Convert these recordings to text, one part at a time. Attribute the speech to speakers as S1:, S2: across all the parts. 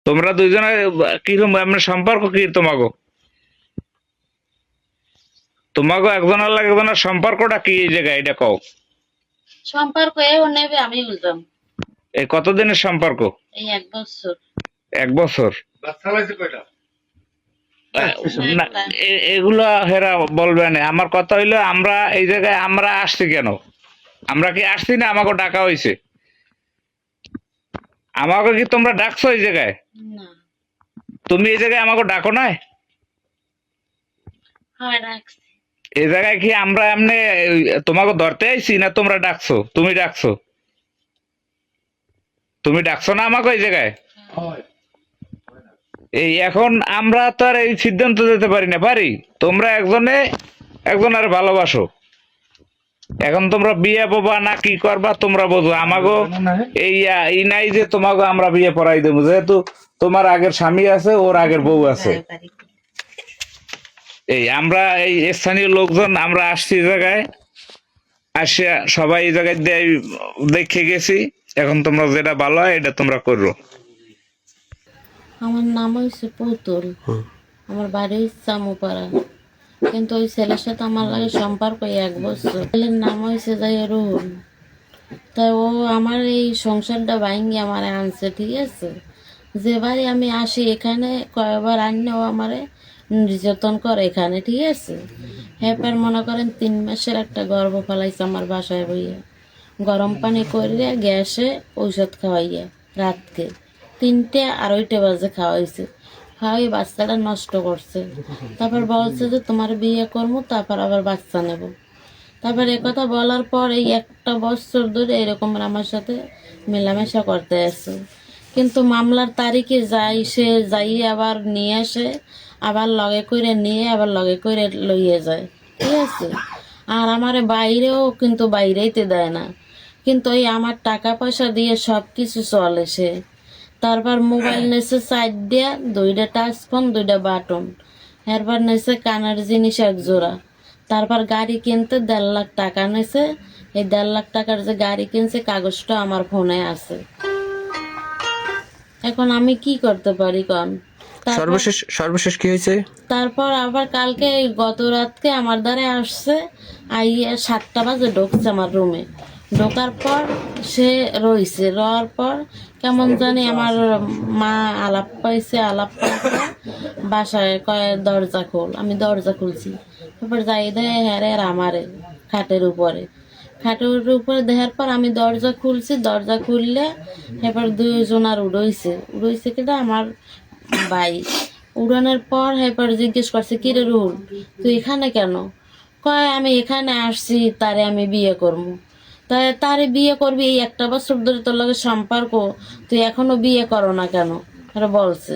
S1: তোমরা দুইজনে কিরকম এমন সম্পর্ক কি তোমাগো? তোমাগো একজনের লাগে একজনের সম্পর্কটা কি এই জায়গায় এটা কও।
S2: সম্পর্ক এ নেবে আমি বুঝলাম।
S1: এই কতদিনের সম্পর্ক?
S2: এই 1 বছর।
S1: 1 বছর?
S3: বাচ্চা লাগছে কয়টা?
S1: না,
S2: একটা।
S1: এগুলা হেরা বলবে না। আমার কথা হইলো আমরা এই জায়গায় আমরা আসছি কেন? আমরা কি আসছি না আমাকে ডাকা হয়েছে? আমাকে কি তোমরা ডাকছো এই জায়গায়?
S2: না।
S1: তুমি এই জায়গায় আমাকে ডাকো নাই?
S2: হয় রাখছি।
S1: এই জায়গায় কি আমরা এমনি তোমাকে ধরতে আইছি না তোমরা ডাকছো? তুমি ডাকছো? তুমি ডাকছো না আমাকে এই জায়গায়?
S3: হয়।
S1: এই এখন আমরা তো আর এই সিদ্ধান্ত দিতে পারি না, পারি? তোমরা একজনে একজনের ভালোবাসো, এখন তোমরা বিয়ে পাবা না কি করবা তোমরা বোঝো। আমাগো এই ই নাই যে তোমাকে আমরা বিয়ে পড়াই দেবো, যেহেতু তোমার আগের স্বামী আছে, ওর আগের বউ আছে। এই আমরা এই স্থানীয় লোকজন আমরা আসছি এই জায়গায়, আসিয়া সবাই এই জায়গায় দেখে গেছি। এখন তোমরা যেটা ভালো হয় এটা তোমরা করো।
S2: আমার নাম হয়েছে পুতুল, আমার বাড়ি হচ্ছে চামুপাড়া। কিন্তু ওই ছেলের সাথে আমার লাগে সম্পর্ক 1 বছর। ছেলের নাম হয়েছে যাই রুহুল। তাই ও আমার এই সংসারটা ভাঙ্গি আমার আনছে, ঠিক আছে। যে বাড়ি আমি আসি এখানে কয়েকবার আনলেও আমারে নির্যাতন করে এখানে, ঠিক আছে। এরপর মনে করেন 3 মাসের একটা গর্ভ ফলাইছে আমার বাসায় বইয়া, গরম পানি করিয়া গ্যাসে ঔষধ খাওয়াইয়া রাতকে 3টে 2:30 বাজে খাওয়াইছে। খাওয়াই বাচ্চাটা নষ্ট করছে। তারপর বলছে যে তোমার বিয়ে করবো, তারপর আবার বাচ্চা নেব। তারপর একথা বলার পর এই 1 বছর ধরে এরকম আমার সাথে মেলামেশা করতে আসছে। কিন্তু মামলার তারিখে সে যাই আবার নিয়ে আসে, আবার লগে করে নিয়ে আবার লগে করে লইয়ে যায়, ঠিক আছে। আর আমার বাইরেও কিন্তু বাইরেইতে দেয় না, কিন্তু ওই আমার টাকা পয়সা দিয়ে সব কিছু চলে সে। তারপর মোবাইল নেছে 4 2টা টাচ ফোন 2টা বাটন। এরপর নেছে কানের জিনিস 1 জোড়া। তারপর গাড়ি কিনতে 1.5 লাখ টাকা নেছে। এই 1.5 লাখ টাকার যে গাড়ি কিনছে কাগজটা আমার ফোনে আছে। এখন আমি কি করতে পারি কন?
S4: সর্বশেষ সর্বশেষ কি হয়েছে?
S2: তারপর আবার কালকে এই গত রাতকে আমার দ্বারে আসছে, আইয়া 7টা বাজে ঢুকছে আমার রুমে। ঢোকার পর সে রওয়ার পর কেমন জানি আমার মা আলাপ পাইছে, আলাপ পাইছে বাসায় কয় দরজা খোল। আমি দরজা খুলছি। তারপর যাই দেয় হ্যারে আর আমারে খাটের উপরে দেখার পর আমি দরজা খুলছি। দরজা খুললে এবার 2জন আর উড়ইছে কিনা আমার ভাই। উড়ানোর পর এবার জিজ্ঞেস করছে কিরে রুল তুই এখানে কেন? কয় আমি এখানে আসছি তারে আমি বিয়ে করবো। তাই তারে বিয়ে করবি, এই 1 বছর ধরে তোর লগে সম্পর্ক, তুই এখনো বিয়ে করো না কেন? এটা বলছে।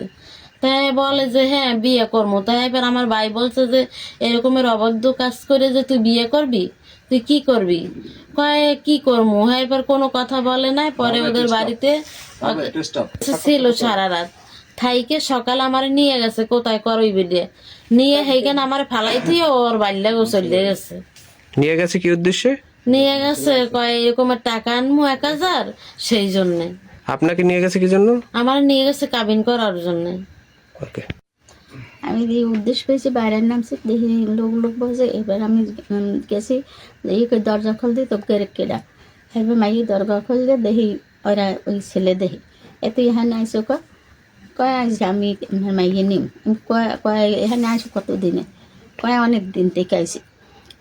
S2: তাই বলে যে হ্যাঁ বিয়ে করবো। তাই এবার আমার ভাই বলছে যে এরকমের অবৈধ কাজ করে যে তুই বিয়ে করবি, তুই কি করবি? কয় কি করবো। হ্যাঁ এবার কোনো কথা বলে নাই। পরে ওদের বাড়িতে ছিল সারা রাত থাইকে সকাল আমার নিয়ে গেছে কোথায় করইবি দিয়ে নিয়ে সেইখানে আমার ফালাই দিয়ে ওর বাল্যা চলে গেছে।
S4: নিয়ে গেছে কি উদ্দেশ্যে?
S2: নিয়ে গেছে কয় এরকমের টাকা আনমু 1,000, সেই জন্যে।
S4: আপনাকে নিয়ে গেছে কি জন্য?
S2: আমার নিয়ে গেছে কাবিন করার জন্য।
S4: ওকে।
S5: আমি যে উদ্দেশ্য পেয়েছি বাইরের নামছে দেখি লোক বসে। এবার আমি গেছি দেখি দরজা খুল দিই তো কেডা। এবার মাই দরজা খুললে দেখি ওরা ওই ছেলে দেখি এত এখানে আইসো কয় আসছে আমি মাইয়ে নিম। কয় এখানে আসো কতদিনে? কয় অনেক দিন থেকে আইসি।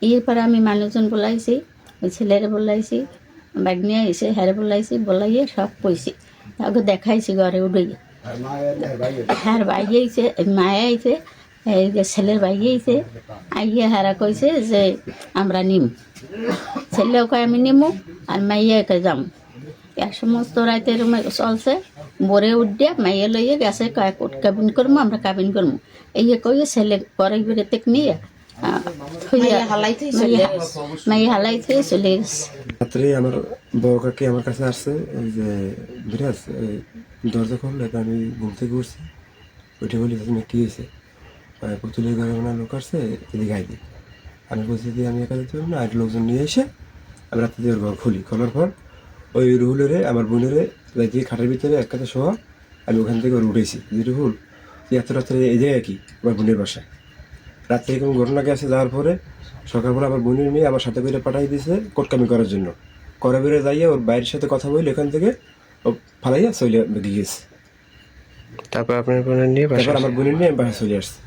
S5: এরপরে আমি মানুষজন বলাইছি, ওই ছেলেরে বলাইছি, বাগনিয়া আইসে হ্যারে বলাইছি, বলাইয়ে সব কইছি। তাকে দেখাইছি ঘরে উঠে। হ্যাঁ বাইয়ে আইছে, মায়ে আইছে, এই যে ছেলের বাইয়ে আইছে। আইয়ে হারা কইছে যে আমরা নিম। ছেলেও কয় আমি নিমু আর মাইয়া কে যাম। এক সমস্ত রাতে রুমে চলছে। বরে উঠে মাইয়া লইয়ে গেছে কয় কোট কাবিন করবো, আমরা কাবিন করবো। এই কইয়ে ছেলে পরে বেড়েতে নিয়ে মাইয়া হালাইতে চলে গেছে।
S6: রাত্রে আমার বড় কাকি আমার কাছে আসছে, এই যে বিরাজ দরজা খুললে আমি ঘুম থেকে উঠছি। ওইটা বলি তুমি কি হয়েছে? পুতুলের ঘরে ওনার লোক আসছে, এদিকে আইবি। আমি বলছি যে আমি একা যেতে পারবো না, আর লোকজন নিয়ে এসে আমি রাত্রে দিয়ে ওর ঘর খোলার পর ওই রুহুলেরে আমার বোনেরে গিয়ে খাটের ভিতরে এক কাছে শোয়া আমি ওখান থেকে ওর উঠেছি যেটা ভুল এত রাত্রে এই জায়গায় কি আমার বোনের বাসায় রাত্রে এরকম ঘটনা গেছে যাওয়ার পরে সকালবেলা আমার বোনের মেয়ে আমার সাথে করে পাঠাই দিয়েছে কোটকামি করার জন্য করে বেড়ে যাইয়া ওর বাইরের সাথে কথা বলে এখান থেকে ও ফালাইয়া চলে গিয়েছে
S4: তারপর আপনার বোনের নিয়ে বাসায়
S6: তারপর আমার বোনের নিয়ে আমি বাসায় চলে আসছি